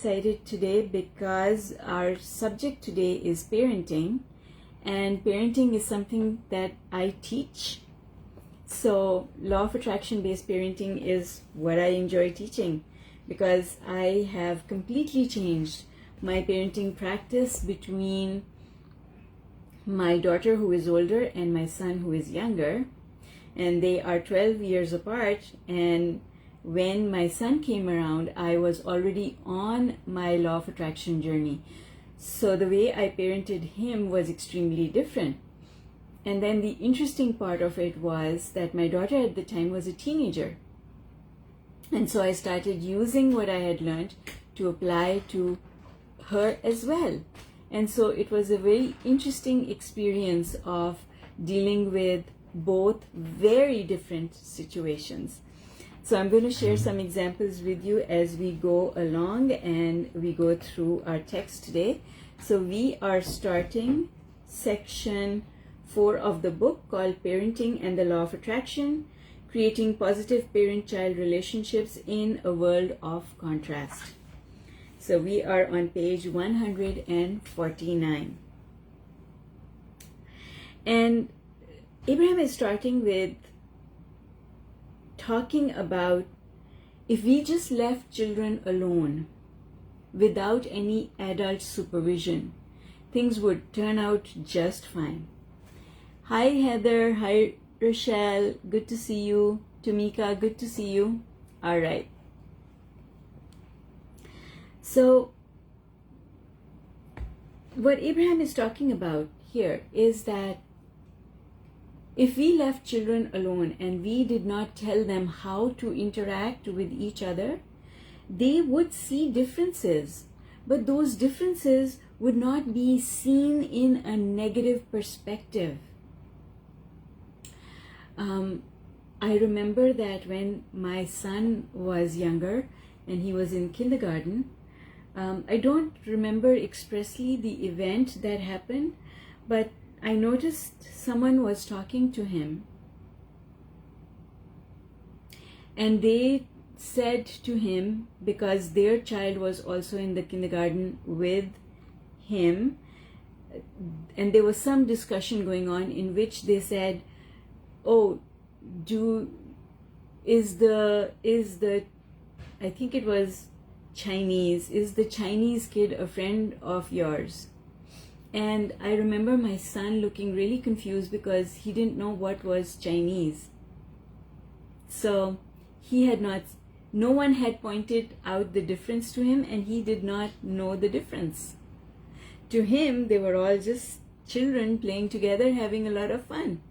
excited today because our subject today is parenting, and parenting is something that I teach. So law of attraction based parenting is what I enjoy teaching, because I have completely changed my parenting practice between my daughter, who is older, and my son, who is younger, and they are 12 years apart. And when my son came around, I was already on my law of attraction journey. So the way I parented him was extremely different. And then the interesting part of it was that my daughter at the time was a teenager. And so I started using what I had learned to apply to her as well. And so it was a very interesting experience of dealing with both very different situations. So I'm going to share some examples with you as we go along and we go through our text today. So we are starting section 4 of the book, called Parenting and the Law of Attraction, Creating Positive Parent-Child Relationships in a World of Contrast. So we are on page 149. And Abraham is starting with talking about if we just left children alone without any adult supervision, things would turn out just fine. Hi Heather, hi Rochelle, good to see you. Tamika, good to see you. All right. So what Abraham is talking about here is that if we left children alone and we did not tell them how to interact with each other, they would see differences, but those differences would not be seen in a negative perspective. I remember that when my son was younger and he was in kindergarten, I don't remember expressly the event that happened, but I noticed someone was talking to him, and they said to him, because their child was also in the kindergarten with him, and there was some discussion going on in which they said, oh, is the I think it was Chinese, is the Chinese kid a friend of yours? And I remember my son looking really confused because he didn't know what was Chinese. So no one had pointed out the difference to him, and he did not know the difference. To him, they were all just children playing together, having a lot of fun.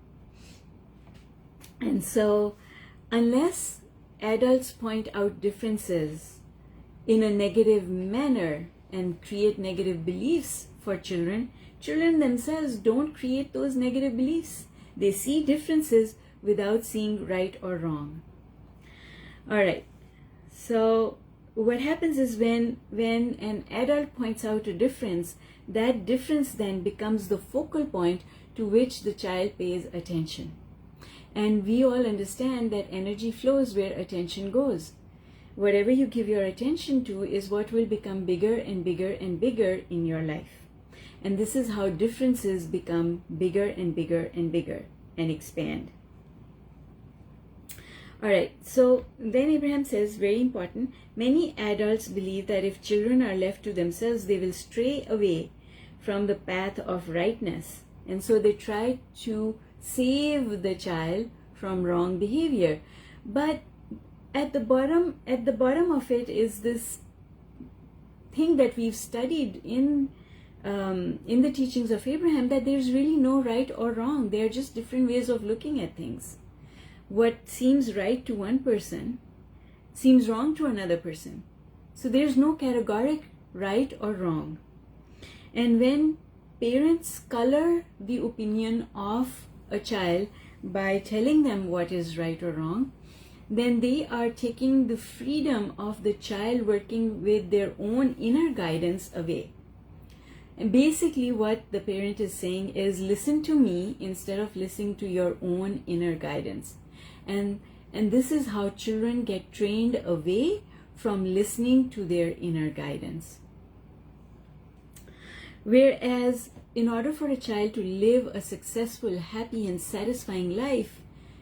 And so, unless adults point out differences in a negative manner and create negative beliefs for children, children themselves don't create those negative beliefs. They see differences without seeing right or wrong. All right. So what happens is when an adult points out a difference, that difference then becomes the focal point to which the child pays attention. And we all understand that energy flows where attention goes. Whatever you give your attention to is what will become bigger and bigger and bigger in your life. And this is how differences become bigger and bigger and bigger and expand. All right, so then Abraham says, very important, many adults believe that if children are left to themselves, they will stray away from the path of rightness. And so they try to save the child from wrong behavior. But at the bottom of it is this thing that we've studied in the teachings of Abraham, that there's really no right or wrong. They're just different ways of looking at things. What seems right to one person seems wrong to another person. So there's no categoric right or wrong. And when parents color the opinion of a child by telling them what is right or wrong, then they are taking the freedom of the child working with their own inner guidance away. And basically what the parent is saying is, listen to me instead of listening to your own inner guidance. And this is how children get trained away from listening to their inner guidance. Whereas, in order for a child to live a successful, happy, and satisfying life,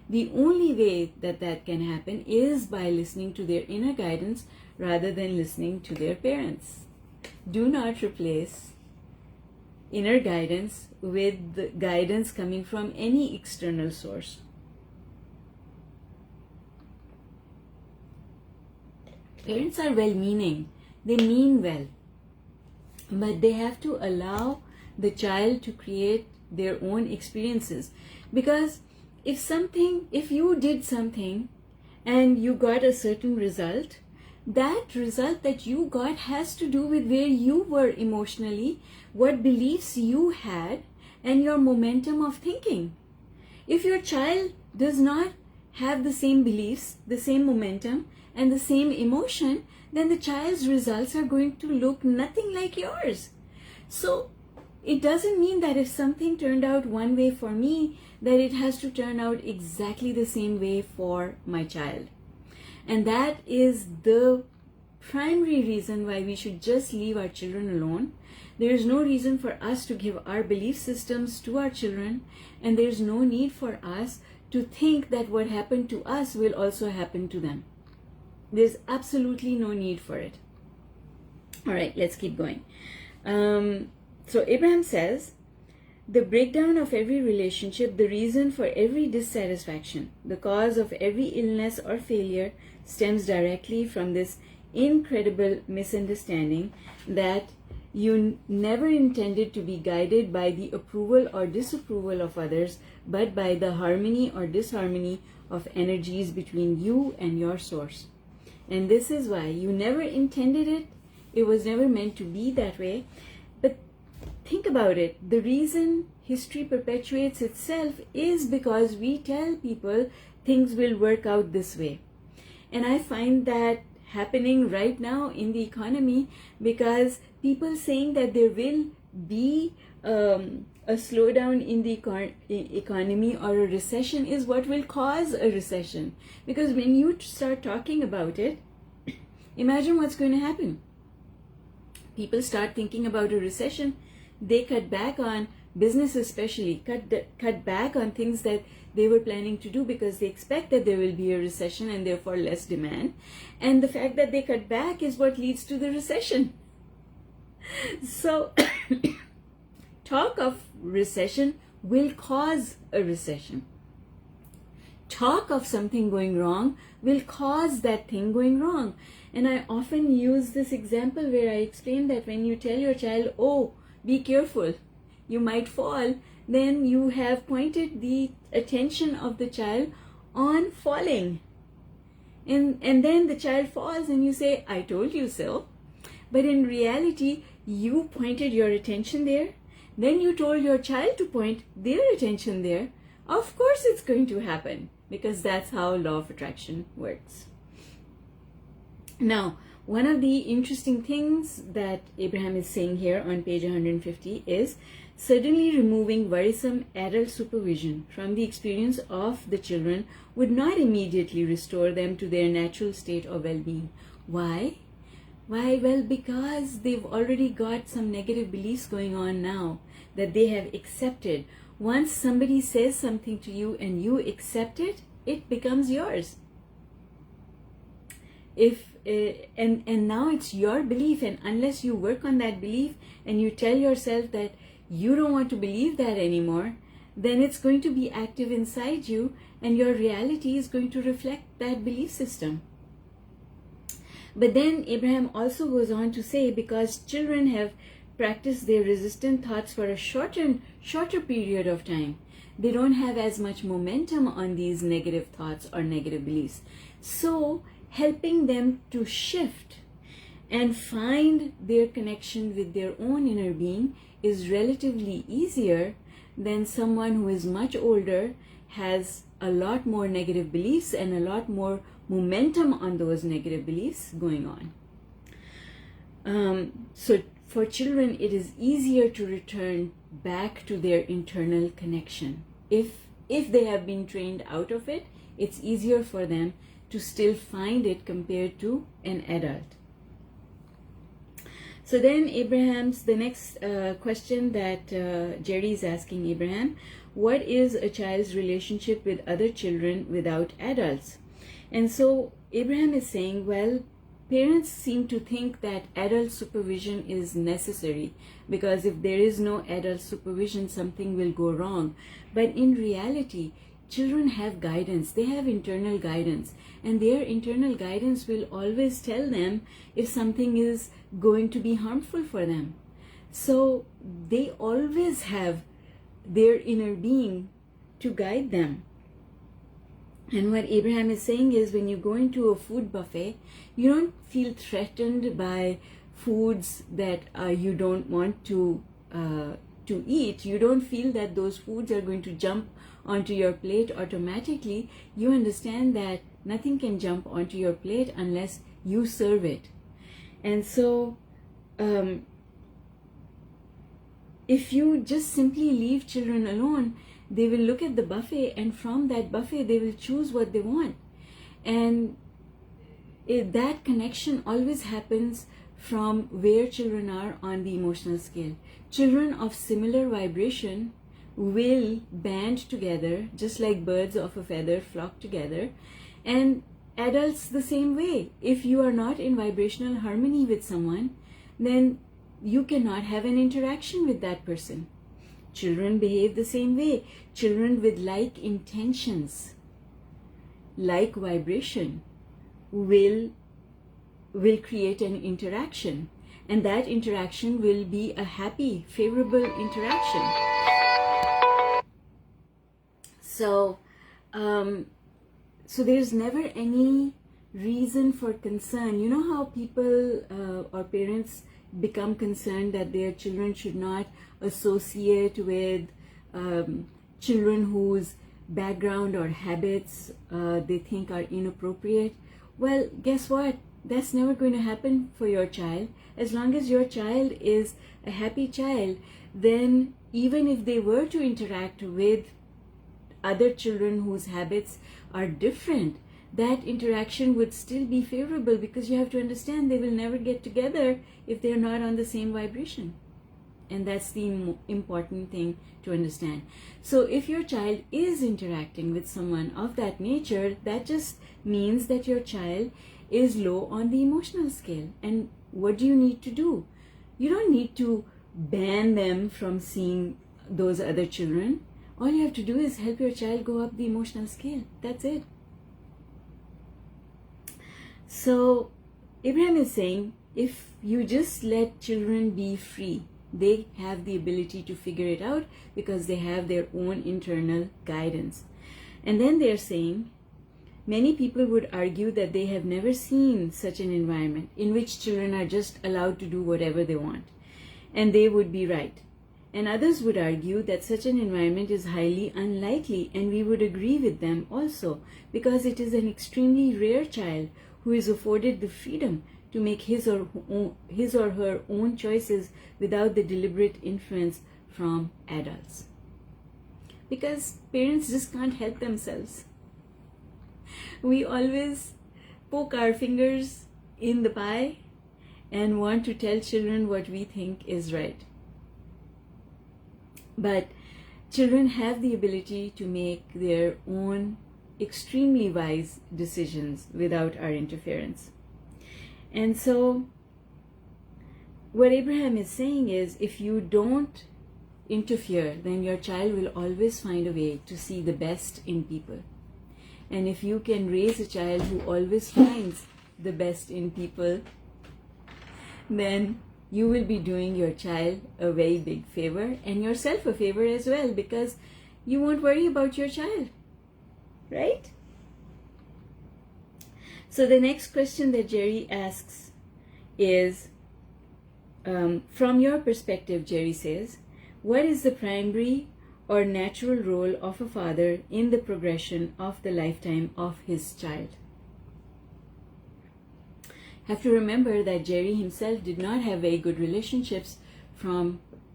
the only way that that can happen is by listening to their inner guidance rather than listening to their parents. Do not replace inner guidance with the guidance coming from any external source. Parents are well-meaning. They mean well. But they have to allow the child to create their own experiences. Because if you did something and you got a certain result, that result that you got has to do with where you were emotionally, what beliefs you had, and your momentum of thinking. If your child does not have the same beliefs, the same momentum, and the same emotion, then the child's results are going to look nothing like yours. So it doesn't mean that if something turned out one way for me, that it has to turn out exactly the same way for my child. And that is the primary reason why we should just leave our children alone. There is no reason for us to give our belief systems to our children, and there is no need for us to think that what happened to us will also happen to them. There's absolutely no need for it. All right, let's keep going. So Abraham says, the breakdown of every relationship, the reason for every dissatisfaction, the cause of every illness or failure stems directly from this incredible misunderstanding that you never intended to be guided by the approval or disapproval of others, but by the harmony or disharmony of energies between you and your source. And this is why you never intended it. It was never meant to be that way. But think about it. The reason history perpetuates itself is because we tell people things will work out this way. And I find that happening right now in the economy, because people saying that there will be a slowdown in the economy or a recession is what will cause a recession. Because when you start talking about it, imagine what's going to happen. People start thinking about a recession. They cut back on business, especially cut back on things that they were planning to do because they expect that there will be a recession and therefore less demand. And the fact that they cut back is what leads to the recession. So talk of recession will cause a recession. Talk of something going wrong will cause that thing going wrong. And I often use this example where I explain that when you tell your child, oh, be careful, you might fall, then you have pointed the attention of the child on falling. And then the child falls and you say, I told you so. But in reality, you pointed your attention there. Then you told your child to point their attention there. Of course it's going to happen, because that's how law of attraction works. Now, one of the interesting things that Abraham is saying here on page 150 is suddenly removing worrisome adult supervision from the experience of the children would not immediately restore them to their natural state of well-being. Why? Why? Well, because they've already got some negative beliefs going on now that they have accepted. Once somebody says something to you and you accept it, it becomes yours. And now it's your belief, and unless you work on that belief and you tell yourself that you don't want to believe that anymore, then it's going to be active inside you, and your reality is going to reflect that belief system. But then Abraham also goes on to say, because children have practiced their resistant thoughts for a shorter period of time, they don't have as much momentum on these negative thoughts or negative beliefs. So helping them to shift and find their connection with their own inner being is relatively easier than someone who is much older, has a lot more negative beliefs and a lot more momentum on those negative beliefs going on. So for children, it is easier to return back to their internal connection. If they have been trained out of it, it's easier for them to still find it compared to an adult. So then the next question that Jerry is asking Abraham, what is a child's relationship with other children without adults? And so Abraham is saying, well, parents seem to think that adult supervision is necessary, because if there is no adult supervision, something will go wrong. But in reality, children have guidance. They have internal guidance, and their internal guidance will always tell them if something is going to be harmful for them. So they always have their inner being to guide them. And what Abraham is saying is, when you go into a food buffet, you don't feel threatened by foods that you don't want to eat. You don't feel that those foods are going to jump onto your plate automatically. You understand that nothing can jump onto your plate unless you serve it. And so if you just simply leave children alone, they will look at the buffet, and from that buffet they will choose what they want. And that connection always happens from where children are on the emotional scale. Children of similar vibration will band together, just like birds of a feather flock together, and adults the same way. If you are not in vibrational harmony with someone, then you cannot have an interaction with that person. Children behave the same way. Children with like intentions, like vibration, will create an interaction, and that interaction will be a happy, favorable interaction. So there's never any reason for concern. You know how people or parents become concerned that their children should not associate with children whose background or habits they think are inappropriate? Well, guess what? That's never going to happen for your child. As long as your child is a happy child, then even if they were to interact with other children whose habits are different, that interaction would still be favorable, because you have to understand they will never get together if they're not on the same vibration. And that's the important thing to understand. So if your child is interacting with someone of that nature, that just means that your child is low on the emotional scale. And what do you need to do? You don't need to ban them from seeing those other children. All you have to do is help your child go up the emotional scale. That's it. So Abraham is saying, if you just let children be free, they have the ability to figure it out because they have their own internal guidance. And then they're saying, many people would argue that they have never seen such an environment in which children are just allowed to do whatever they want. And they would be right. And others would argue that such an environment is highly unlikely, and we would agree with them also, because it is an extremely rare child who is afforded the freedom to make his or her own choices without the deliberate influence from adults. Because parents just can't help themselves. We always poke our fingers in the pie and want to tell children what we think is right. But children have the ability to make their own extremely wise decisions without our interference. And so what Abraham is saying is, if you don't interfere, then your child will always find a way to see the best in people. And if you can raise a child who always finds the best in people, then you will be doing your child a very big favor, and yourself a favor as well, because you won't worry about your child, right? So the next question that Jerry asks is, from your perspective, Jerry says, what is the primary or natural role of a father in the progression of the lifetime of his child? Have to remember that Jerry himself did not have very good relationships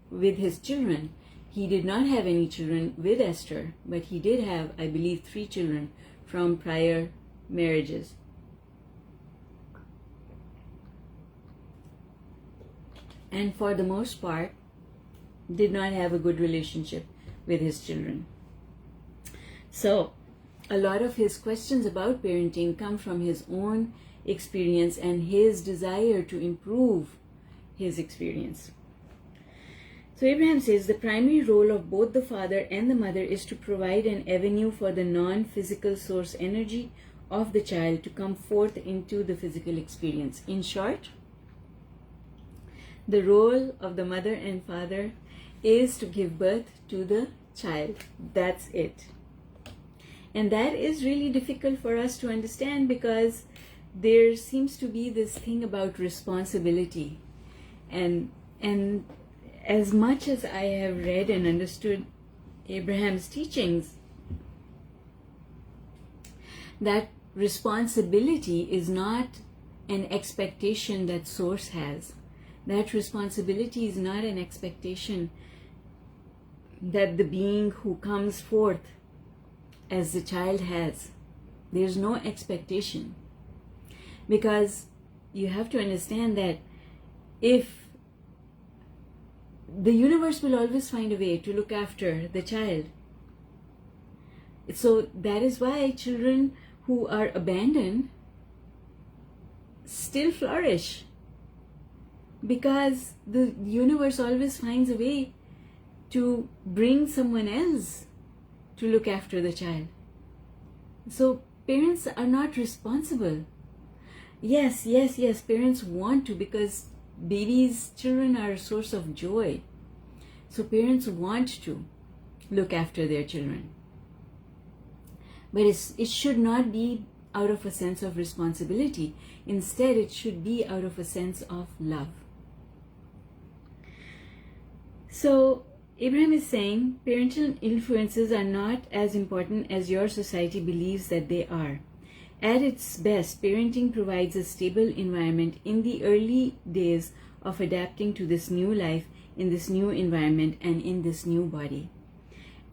with his children. He did not have any children with Esther, but he did have, I believe, 3 children from prior marriages. And for the most part, did not have a good relationship with his children. So, a lot of his questions about parenting come from his own experience and his desire to improve his experience. So Abraham says the primary role of both the father and the mother is to provide an avenue for the non-physical source energy of the child to come forth into the physical experience. In short, the role of the mother and father is to give birth to the child. That's it. And that is really difficult for us to understand because there seems to be this thing about responsibility. And as much as I have read and understood Abraham's teachings, that responsibility is not an expectation that source has. That responsibility is not an expectation that the being who comes forth as the child has. There's no expectation. Because you have to understand that if the universe will always find a way to look after the child. So that is why children who are abandoned still flourish. Because the universe always finds a way to bring someone else to look after the child. So parents are not responsible. Yes, parents want to, because children are a source of joy. So parents want to look after their children. But it should not be out of a sense of responsibility. Instead, it should be out of a sense of love. So Abraham is saying parental influences are not as important as your society believes that they are. At its best, parenting provides a stable environment in the early days of adapting to this new life, in this new environment, and in this new body.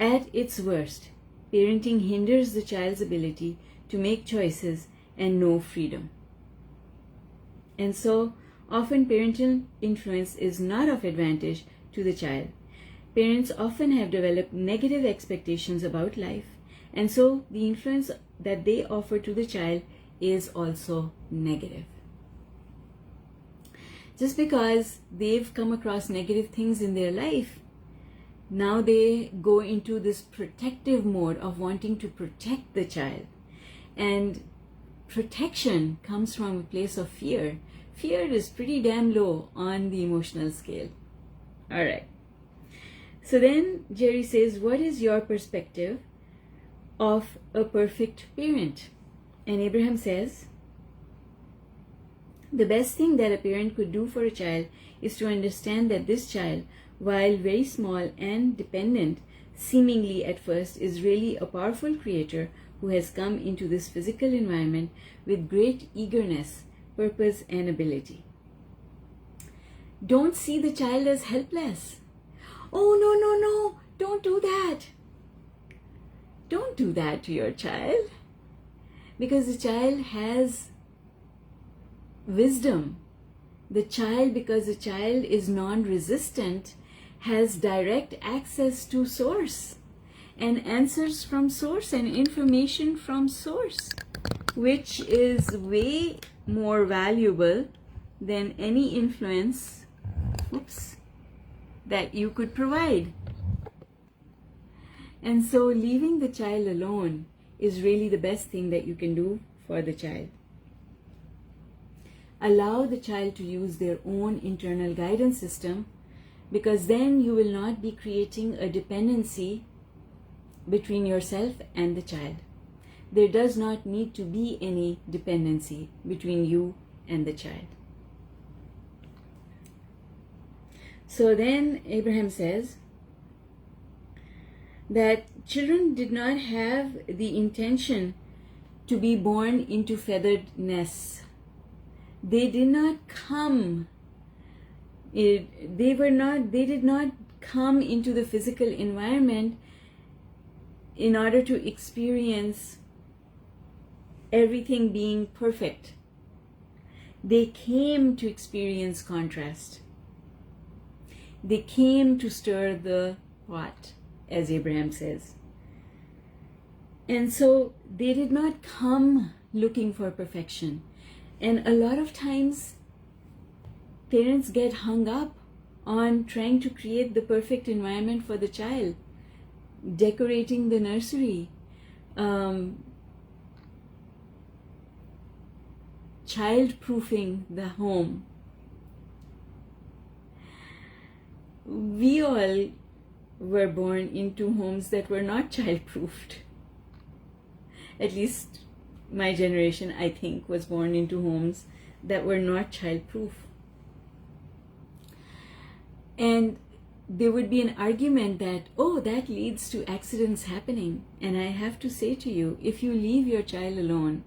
At its worst, parenting hinders the child's ability to make choices and know freedom. And so, often parental influence is not of advantage to the child. Parents often have developed negative expectations about life, and so the influence that they offer to the child is also negative. Just because they've come across negative things in their life, now they go into this protective mode of wanting to protect the child. And protection comes from a place of fear. Fear is pretty damn low on the emotional scale. All right. So then Jerry says, what is your perspective of a perfect parent? And Abraham says, the best thing that a parent could do for a child is to understand that this child, while very small and dependent, seemingly at first, is really a powerful creator who has come into this physical environment with great eagerness, purpose, and ability. Don't see the child as helpless. Oh, no, don't do that. Don't do that to your child. Because the child has wisdom. Because the child is non-resistant, has direct access to source and answers from source and information from source, which is way more valuable than any influence that you could provide. And so leaving the child alone is really the best thing that you can do for the child. Allow the child to use their own internal guidance system, because then you will not be creating a dependency between yourself and the child. There does not need to be any dependency between you and the child. So then Abraham says that children did not have the intention to be born into feathered nests. They did not come. They did not come into the physical environment in order to experience everything being perfect. They came to experience contrast. They came to stir the pot, as Abraham says. And so they did not come looking for perfection. And a lot of times, parents get hung up on trying to create the perfect environment for the child, decorating the nursery, child-proofing the home. We all were born into homes that were not child-proofed. At least my generation, I think, was born into homes that were not child-proof. And there would be an argument that, oh, that leads to accidents happening. And I have to say to you, if you leave your child alone,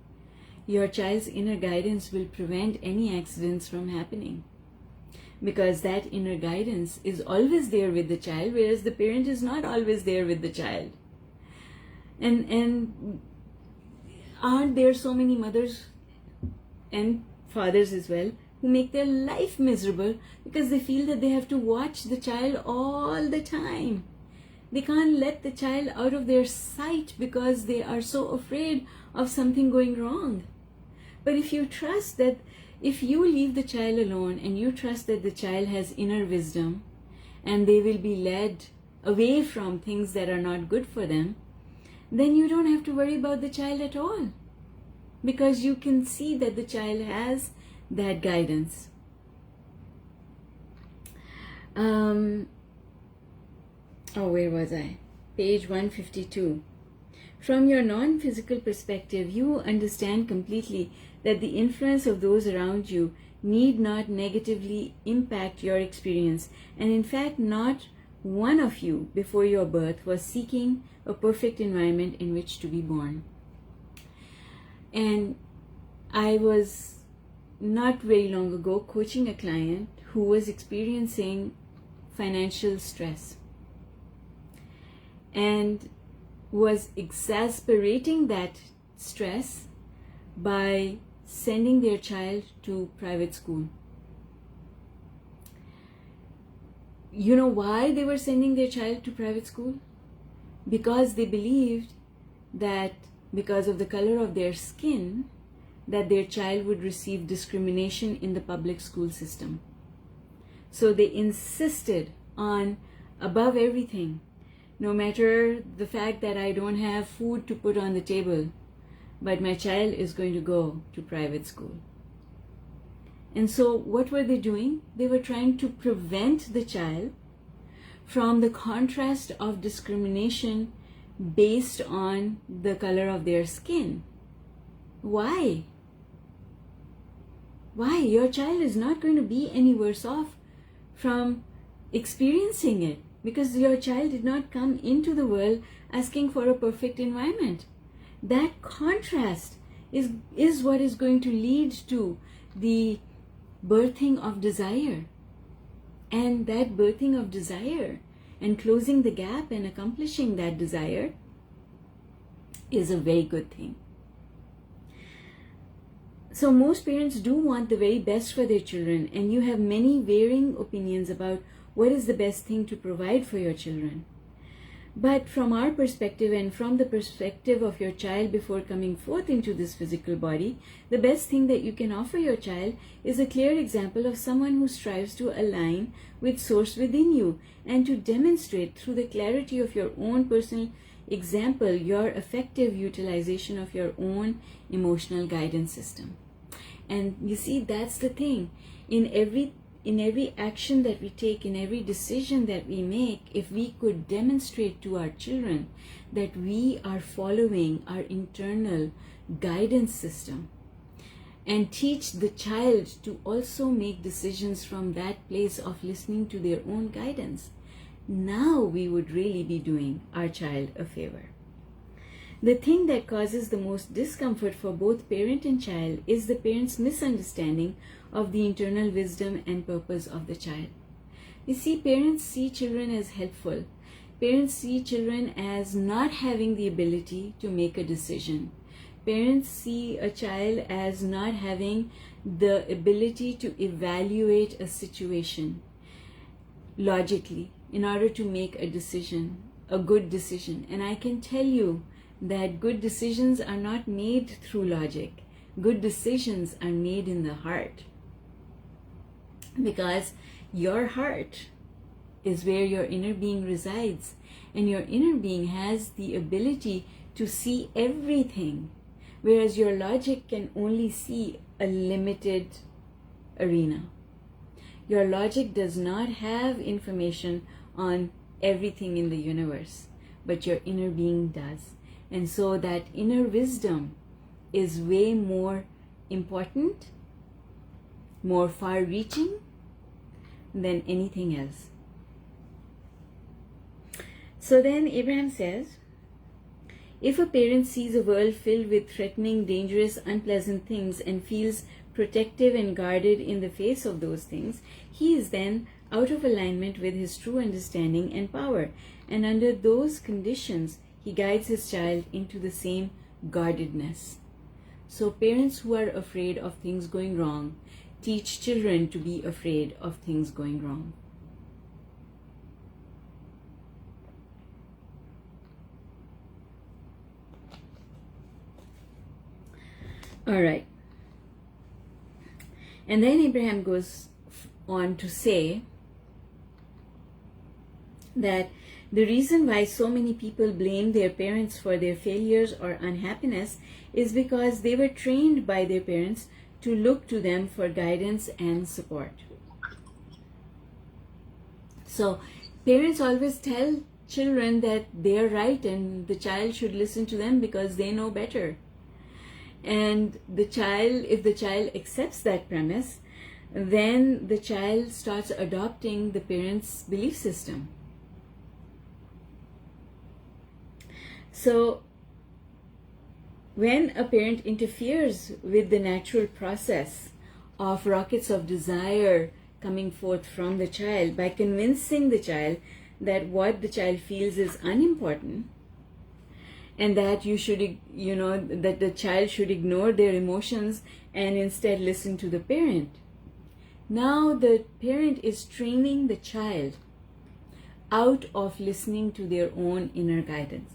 your child's inner guidance will prevent any accidents from happening. Because that inner guidance is always there with the child, whereas the parent is not always there with the child. And aren't there so many mothers and fathers as well who make their life miserable because they feel that they have to watch the child all the time? They can't let the child out of their sight because they are so afraid of something going wrong. But if you trust that, if you leave the child alone and you trust that the child has inner wisdom and they will be led away from things that are not good for them, then you don't have to worry about the child at all, because you can see that the child has that guidance. Where was I? Page 152. From your non-physical perspective, you understand completely that the influence of those around you need not negatively impact your experience, and in fact, not one of you before your birth was seeking a perfect environment in which to be born. And I was not very long ago coaching a client who was experiencing financial stress and was exasperating that stress by sending their child to private school. You know why they were sending their child to private school? Because they believed that because of the color of their skin, that their child would receive discrimination in the public school system. So they insisted on, above everything, no matter the fact that I don't have food to put on the table, but my child is going to go to private school. And so what were they doing? They were trying to prevent the child from the contrast of discrimination based on the color of their skin. Why? Why? Your child is not going to be any worse off from experiencing it, because your child did not come into the world asking for a perfect environment. That contrast is what is going to lead to the birthing of desire. And that birthing of desire and closing the gap and accomplishing that desire is a very good thing. So most parents do want the very best for their children, and you have many varying opinions about what is the best thing to provide for your children. But from our perspective and from the perspective of your child before coming forth into this physical body, the best thing that you can offer your child is a clear example of someone who strives to align with source within you and to demonstrate through the clarity of your own personal example your effective utilization of your own emotional guidance system. And you see, that's the thing. In every action that we take, in every decision that we make, if we could demonstrate to our children that we are following our internal guidance system and teach the child to also make decisions from that place of listening to their own guidance, now we would really be doing our child a favor. The thing that causes the most discomfort for both parent and child is the parent's misunderstanding of the internal wisdom and purpose of the child. You see, parents see children as helpful. Parents see children as not having the ability to make a decision. Parents see a child as not having the ability to evaluate a situation logically in order to make a decision, a good decision. And I can tell you that good decisions are not made through logic. Good decisions are made in the heart, because your heart is where your inner being resides, and your inner being has the ability to see everything, whereas your logic can only see a limited arena. Your logic does not have information on everything in the universe, but your inner being does. And so that inner wisdom is way more important, more far-reaching than anything else. So then Abraham says, if a parent sees a world filled with threatening, dangerous, unpleasant things and feels protective and guarded in the face of those things, he is then out of alignment with his true understanding and power. And under those conditions, he guides his child into the same guardedness. So parents who are afraid of things going wrong teach children to be afraid of things going wrong. All right. And then Abraham goes on to say that the reason why so many people blame their parents for their failures or unhappiness is because they were trained by their parents to look to them for guidance and support. So parents always tell children that they're right and the child should listen to them because they know better. And the child, if the child accepts that premise, then the child starts adopting the parents' belief system. So when a parent interferes with the natural process of rockets of desire coming forth from the child by convincing the child that what the child feels is unimportant, and that you should, that the child should ignore their emotions and instead listen to the parent. Now the parent is training the child out of listening to their own inner guidance.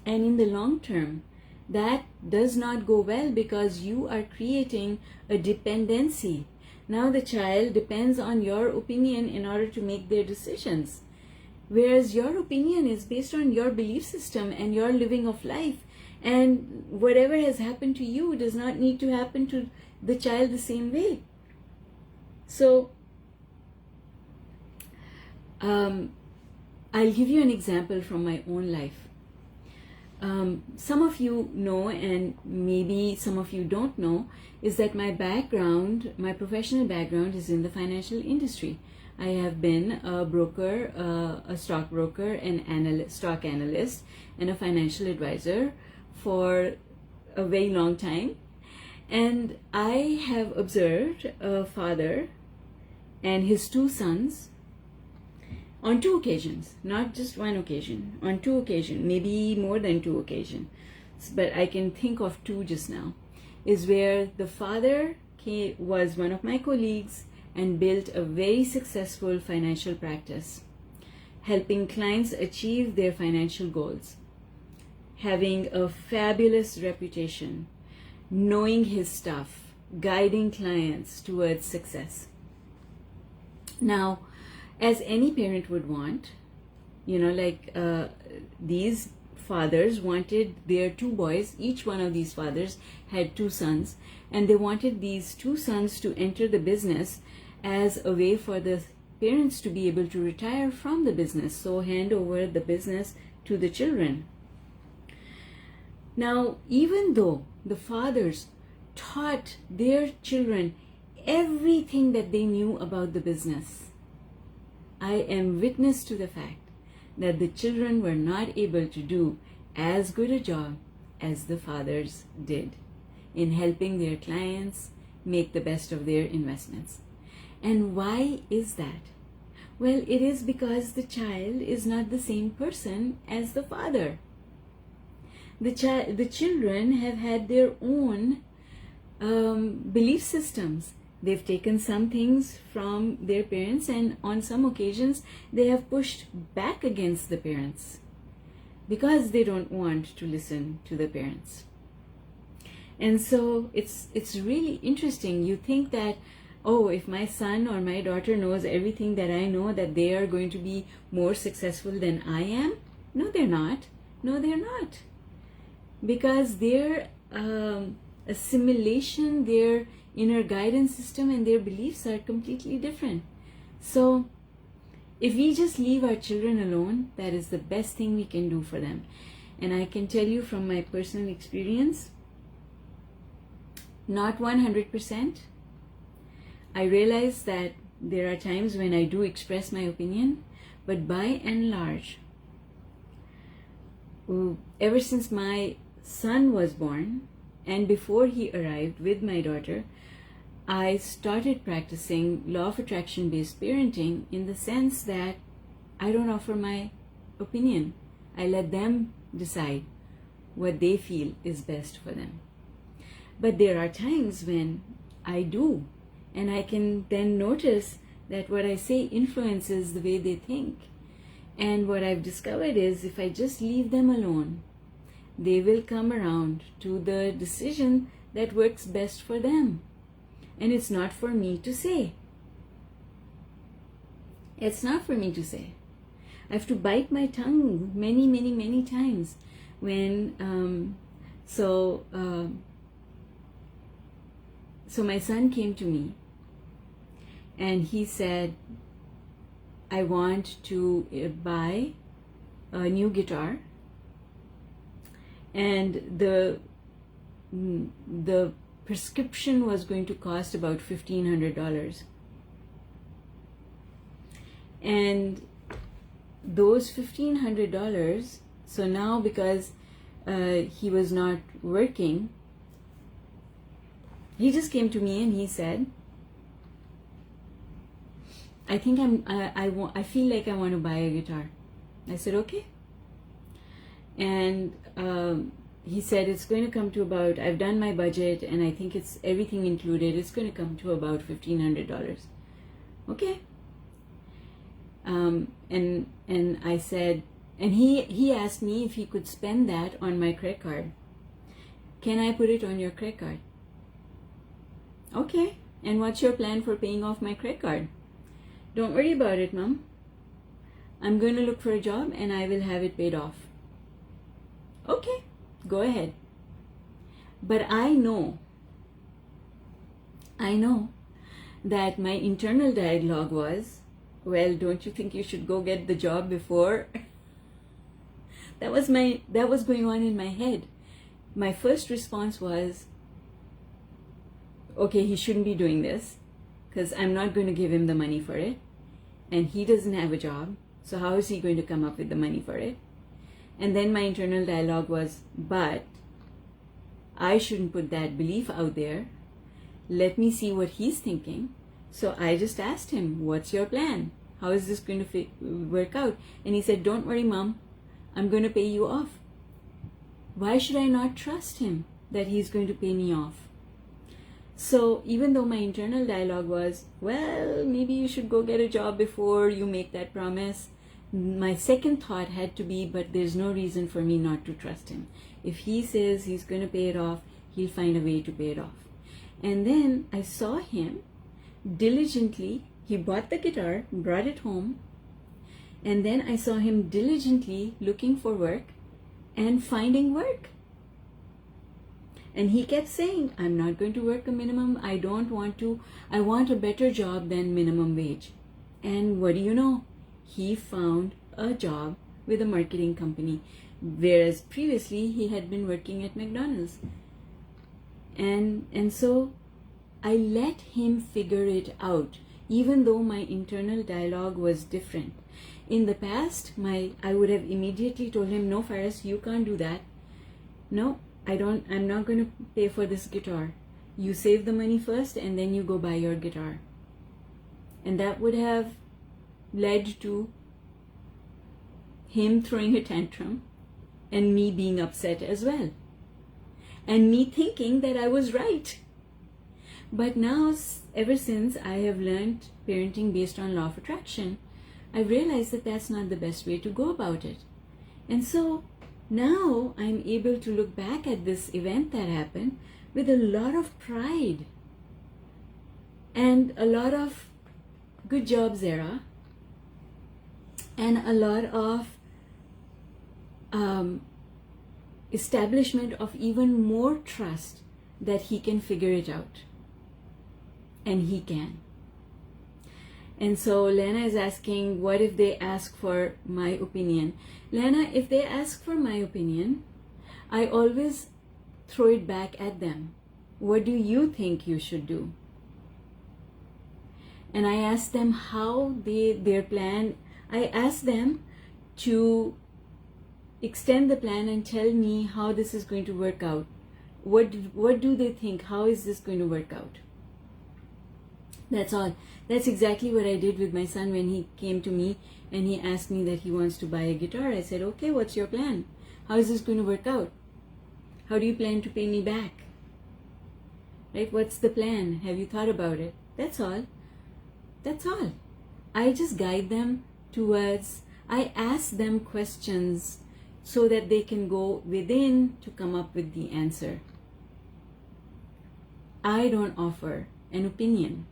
And in the long term, that does not go well because you are creating a dependency. Now the child depends on your opinion in order to make their decisions. Whereas your opinion is based on your belief system and your living of life. And whatever has happened to you does not need to happen to the child the same way. So, I'll give you an example from my own life. Some of you know, and maybe some of you don't know, is that my background, my professional background is in the financial industry. I have been a broker, a stockbroker, an stock analyst, and a financial advisor for a very long time. And I have observed a father and his two sons on two occasions, not just one occasion, on two occasions, maybe more than two occasions, but I can think of two just now, is where the father was one of my colleagues and built a very successful financial practice, helping clients achieve their financial goals, having a fabulous reputation, knowing his stuff, guiding clients towards success. Now, as any parent would want, these fathers wanted their two boys, each one of these fathers had two sons, and they wanted these two sons to enter the business as a way for the parents to be able to retire from the business, so hand over the business to the children. Now, even though the fathers taught their children everything that they knew about the business, I am witness to the fact that the children were not able to do as good a job as the fathers did in helping their clients make the best of their investments. And why is that? Well, it is because the child is not the same person as the father. The children have had their own belief systems. They've taken some things from their parents, and on some occasions they have pushed back against the parents because they don't want to listen to the parents. And so it's really interesting. You think that, oh, if my son or my daughter knows everything that I know, that they are going to be more successful than I am. No, they're not. No, they're not. Because their assimilation, their inner guidance system, and their beliefs are completely different. So if we just leave our children alone, that is the best thing we can do for them. And I can tell you from my personal experience, not 100%. I realize that there are times when I do express my opinion, but by and large, ever since my son was born and before he arrived with my daughter, I started practicing law of attraction based parenting, in the sense that I don't offer my opinion. I let them decide what they feel is best for them. But there are times when I do, and I can then notice that what I say influences the way they think. And what I've discovered is, if I just leave them alone, they will come around to the decision that works best for them. And it's not for me to say. It's not for me to say. I have to bite my tongue many, many, many times when, so my son came to me and he said, I want to buy a new guitar, and the prescription was going to cost about $1,500. And those $1,500, so now because he was not working, he just came to me and he said, I feel like I want to buy a guitar. I said, okay. And he said, it's going to come to about, I've done my budget and I think it's everything included, it's going to come to about $1,500. Okay. And I said, and he asked me if he could spend that on my credit card. Can I put it on your credit card? Okay. And what's your plan for paying off my credit card? Don't worry about it, Mom. I'm going to look for a job and I will have it paid off. Okay, go ahead. But I know that my internal dialogue was, well, don't you think you should go get the job before? That was going on in my head. My first response was, okay, he shouldn't be doing this because I'm not going to give him the money for it. And he doesn't have a job. So how is he going to come up with the money for it? And then my internal dialogue was, but I shouldn't put that belief out there. Let me see what he's thinking. So I just asked him, what's your plan? How is this going to work out? And he said, don't worry, Mom. I'm going to pay you off. Why should I not trust him that he's going to pay me off? So even though my internal dialogue was, well, maybe you should go get a job before you make that promise, my second thought had to be, but there's no reason for me not to trust him. If he says he's going to pay it off, he'll find a way to pay it off. And then I saw him diligently, he bought the guitar, brought it home, and then I saw him diligently looking for work and finding work. And he kept saying, I'm not going to work a minimum, I want a better job than minimum wage. And what do you know? He found a job with a marketing company, whereas previously he had been working at McDonald's. And so I let him figure it out, even though my internal dialogue was different. In the past, I would have immediately told him, no, Faris, you can't do that. No, I'm not going to pay for this guitar. You save the money first and then you go buy your guitar. And that would have led to him throwing a tantrum and me being upset as well, and me thinking that I was right. But now, ever since I have learned parenting based on law of attraction, I've realized that that's not the best way to go about it. And so now I'm able to look back at this event that happened with a lot of pride and a lot of good job, Zara, and a lot of establishment of even more trust that he can figure it out. And he can. And so Lena is asking, what if they ask for my opinion? Lena, if they ask for my opinion, I always throw it back at them. What do you think you should do? And I ask them how their plan, I ask them to extend the plan and tell me how this is going to work out. What do they think? How is this going to work out? That's all. That's exactly what I did with my son when he came to me and he asked me that he wants to buy a guitar. I said, okay, what's your plan? How is this going to work out? How do you plan to pay me back? Right? What's the plan? Have you thought about it? That's all. That's all. I just guide them towards, I ask them questions so that they can go within to come up with the answer. I don't offer an opinion.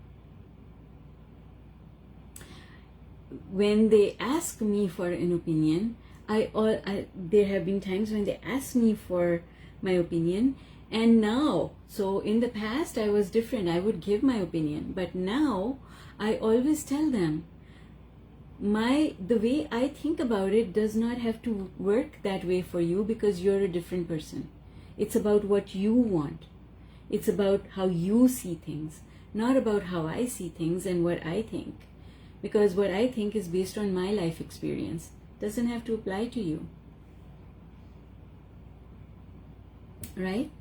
When they ask me for an opinion, there have been times when they ask me for my opinion, and now, so in the past I was different, I would give my opinion, but now I always tell them, the way I think about it does not have to work that way for you because you're a different person. It's about what you want. It's about how you see things, not about how I see things and what I think. Because what I think is based on my life experience. Doesn't have to apply to you. Right?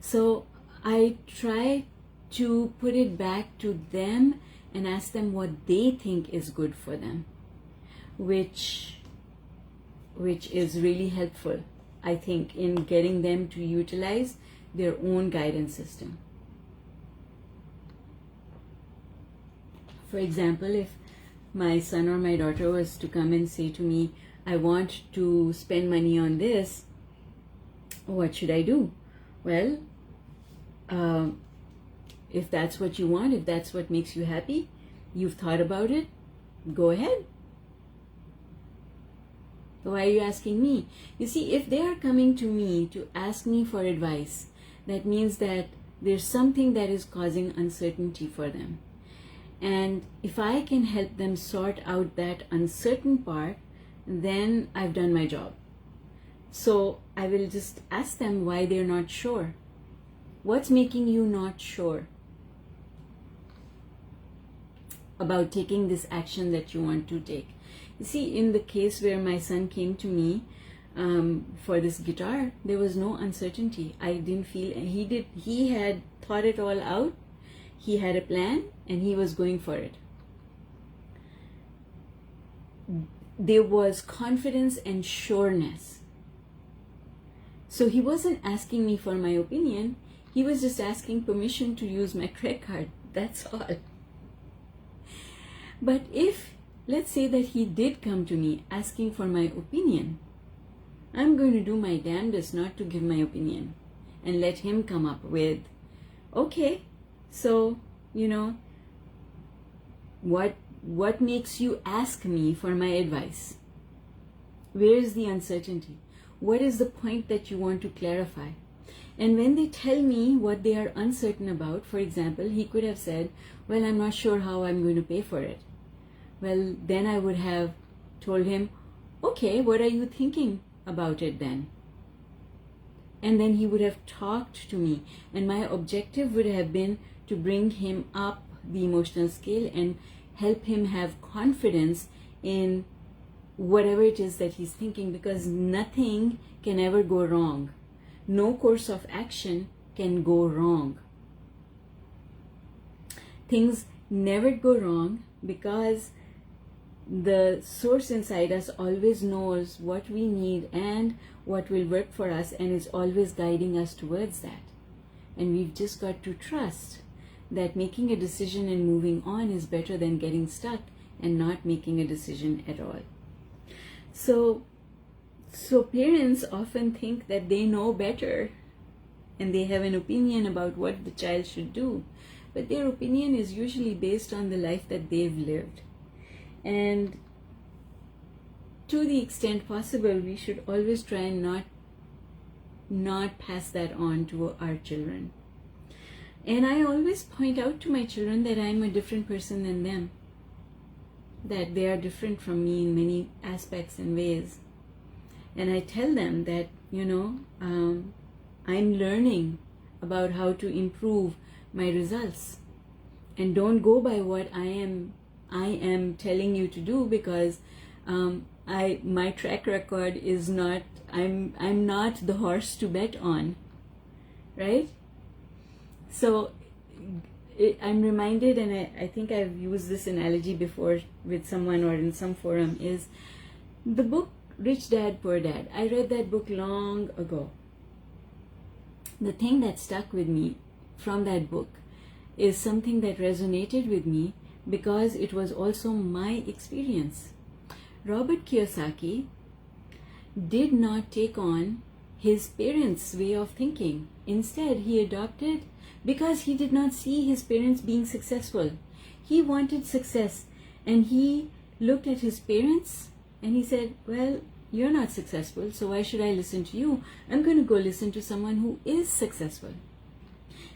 So I try to put it back to them and ask them what they think is good for them, which is really helpful, I think, in getting them to utilize their own guidance system. For example, if my son or my daughter was to come and say to me, I want to spend money on this, what should I do? Well, if that's what you want, if that's what makes you happy, you've thought about it, go ahead. Why are you asking me? You see, if they are coming to me to ask me for advice, that means that there's something that is causing uncertainty for them. And if I can help them sort out that uncertain part, then I've done my job. So I will just ask them why they're not sure. What's making you not sure about taking this action that you want to take? You see, in the case where my son came to me for this guitar, there was no uncertainty. I didn't feel, he had thought it all out. He had a plan and he was going for it. There was confidence and sureness. So he wasn't asking me for my opinion. He was just asking permission to use my credit card. That's all. But if, let's say that he did come to me asking for my opinion, I'm going to do my damnedest not to give my opinion and let him come up with, okay, so, what makes you ask me for my advice? Where is the uncertainty? What is the point that you want to clarify? And when they tell me what they are uncertain about, for example, he could have said, well, I'm not sure how I'm going to pay for it. Well, then I would have told him, okay, what are you thinking about it then? And then he would have talked to me. And my objective would have been to bring him up the emotional scale and help him have confidence in whatever it is that he's thinking, because nothing can ever go wrong. No course of action can go wrong. Things never go wrong because the source inside us always knows what we need and what will work for us, and is always guiding us towards that. And we've just got to trust that making a decision and moving on is better than getting stuck and not making a decision at all. So parents often think that they know better and they have an opinion about what the child should do, but their opinion is usually based on the life that they've lived. And to the extent possible, we should always try and not pass that on to our children. And I always point out to my children that I'm a different person than them, that they are different from me in many aspects and ways. And I tell them that, I'm learning about how to improve my results. And don't go by what I am telling you to do, because my track record is not, I'm not the horse to bet on, right? So I'm reminded, and I think I've used this analogy before with someone or in some forum, is the book Rich Dad, Poor Dad. I read that book long ago. The thing that stuck with me from that book is something that resonated with me because it was also my experience. Robert Kiyosaki did not take on his parents' way of thinking. Instead, he adopted, because he did not see his parents being successful. He wanted success, and he looked at his parents and he said, well, you're not successful, so why should I listen to you? I'm going to go listen to someone who is successful.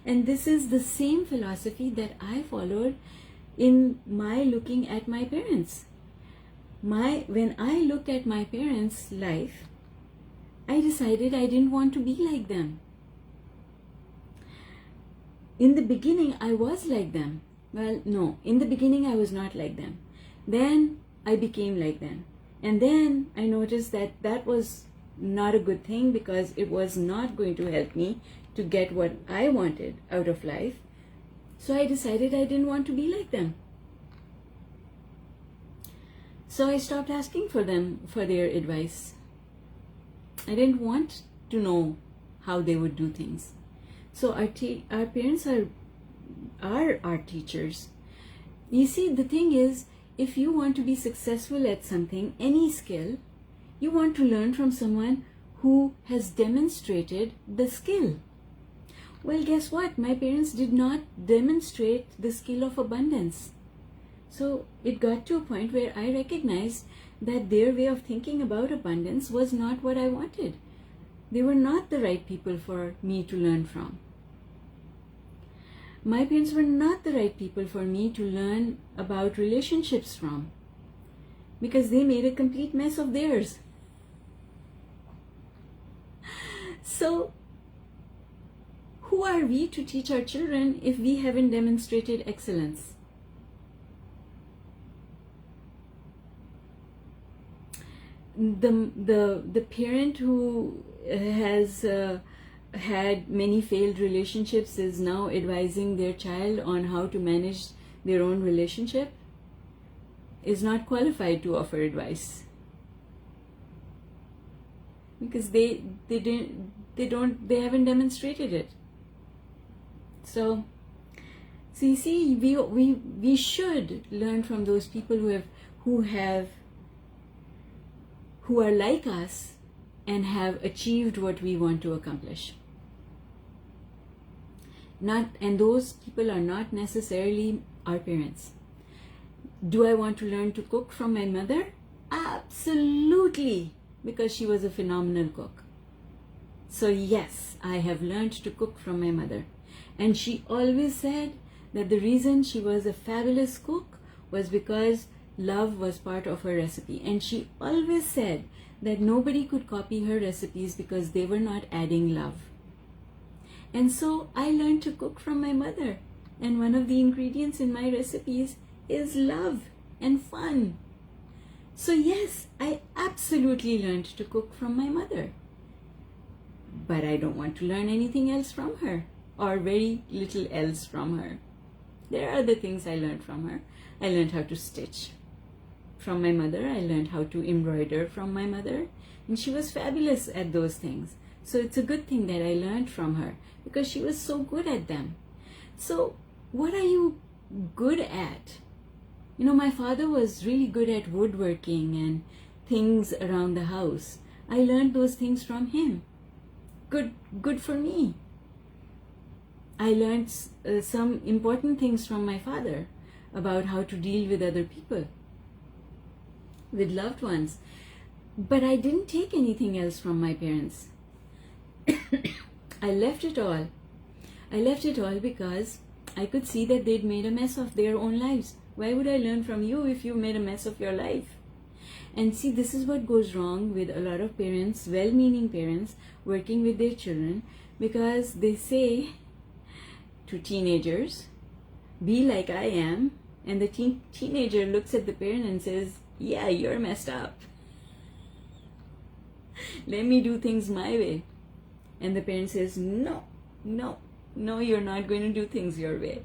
And this is the same philosophy that I followed in my looking at my parents. When I looked at my parents' life, I decided I didn't want to be like them. In the beginning, I was like them. Well, no, in the beginning, I was not like them. Then I became like them. And then I noticed that that was not a good thing, because it was not going to help me to get what I wanted out of life. So I decided I didn't want to be like them. So I stopped asking for them for their advice. I didn't want to know how they would do things. So our parents are our teachers. You see, the thing is, if you want to be successful at something, any skill, you want to learn from someone who has demonstrated the skill. Well, guess what? My parents did not demonstrate the skill of abundance. So it got to a point where I recognized that their way of thinking about abundance was not what I wanted. They were not the right people for me to learn from. My parents were not the right people for me to learn about relationships from, because they made a complete mess of theirs. So, who are we to teach our children if we haven't demonstrated excellence? The parent who has had many failed relationships is now advising their child on how to manage their own relationship is not qualified to offer advice, because they haven't demonstrated it. So you see, we should learn from those people who are like us and have achieved what we want to accomplish. And those people are not necessarily our parents. Do I want to learn to cook from my mother? Absolutely, because she was a phenomenal cook. So yes, I have learned to cook from my mother. And she always said that the reason she was a fabulous cook was because love was part of her recipe. And she always said that nobody could copy her recipes because they were not adding love. And so I learned to cook from my mother. And one of the ingredients in my recipes is love and fun. So yes, I absolutely learned to cook from my mother. But I don't want to learn anything else from her, or very little else from her. There are other things I learned from her. I learned how to stitch. from my mother. I learned how to embroider from my mother, and she was fabulous at those things. So it's a good thing that I learned from her because she was so good at them. So what are you good at? You know, my father was really good at woodworking and things around the house. I learned those things from him. Good for me. I learned some important things from my father about how to deal with other people, with loved ones. But I didn't take anything else from my parents. I left it all. I left it all because I could see that they'd made a mess of their own lives. Why would I learn from you if you made a mess of your life? And see, this is what goes wrong with a lot of parents, well-meaning parents, working with their children, because they say to teenagers, be like I am, and the teenager looks at the parent and says, yeah, you're messed up. Let me do things my way. And the parent says, no, you're not going to do things your way.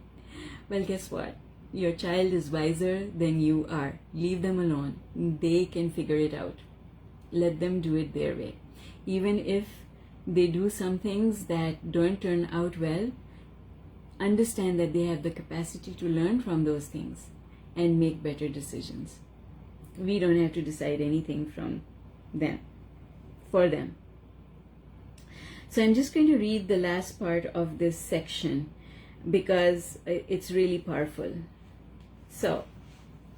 Well, guess what? Your child is wiser than you are. Leave them alone. They can figure it out. Let them do it their way. Even if they do some things that don't turn out well, understand that they have the capacity to learn from those things and make better decisions. We don't have to decide anything from them, for them. So I'm just going to read the last part of this section because it's really powerful. So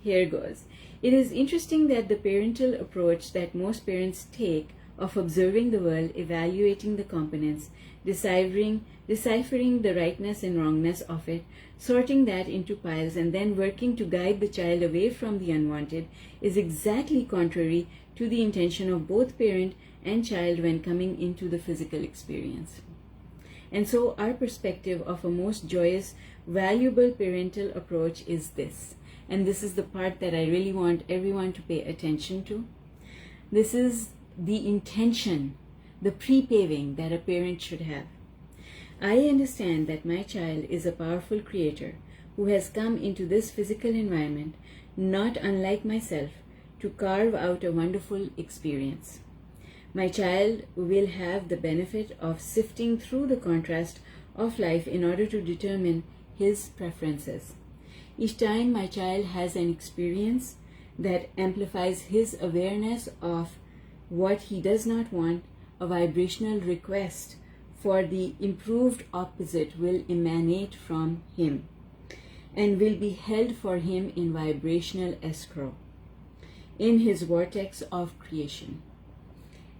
here goes. It is interesting that the parental approach that most parents take of observing the world, evaluating the components, deciphering the rightness and wrongness of it, sorting that into piles, and then working to guide the child away from the unwanted is exactly contrary to the intention of both parent and child when coming into the physical experience. And so our perspective of a most joyous, valuable parental approach is this. And this is the part that I really want everyone to pay attention to. This is the intention, the pre-paving that a parent should have. I understand that my child is a powerful creator who has come into this physical environment, not unlike myself, to carve out a wonderful experience. My child will have the benefit of sifting through the contrast of life in order to determine his preferences. Each time my child has an experience that amplifies his awareness of what he does not want, a vibrational request for the improved opposite will emanate from him and will be held for him in vibrational escrow in his vortex of creation.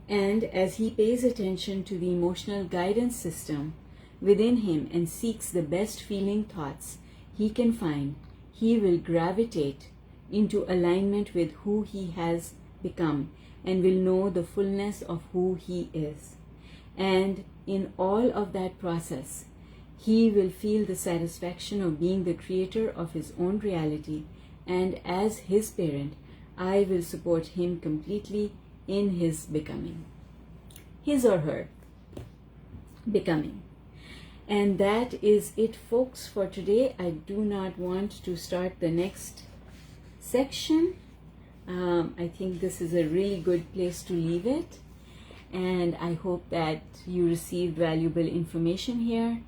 And as he pays attention to the emotional guidance system within him and seeks the best feeling thoughts he can find, he will gravitate into alignment with who he has become and will know the fullness of who he is. And in all of that process, he will feel the satisfaction of being the creator of his own reality, and as his parent, I will support him completely in his becoming, his or her becoming. And that is it, folks, for today. I do not want to start the next section. I think this is a really good place to leave it. And I hope that you received valuable information here.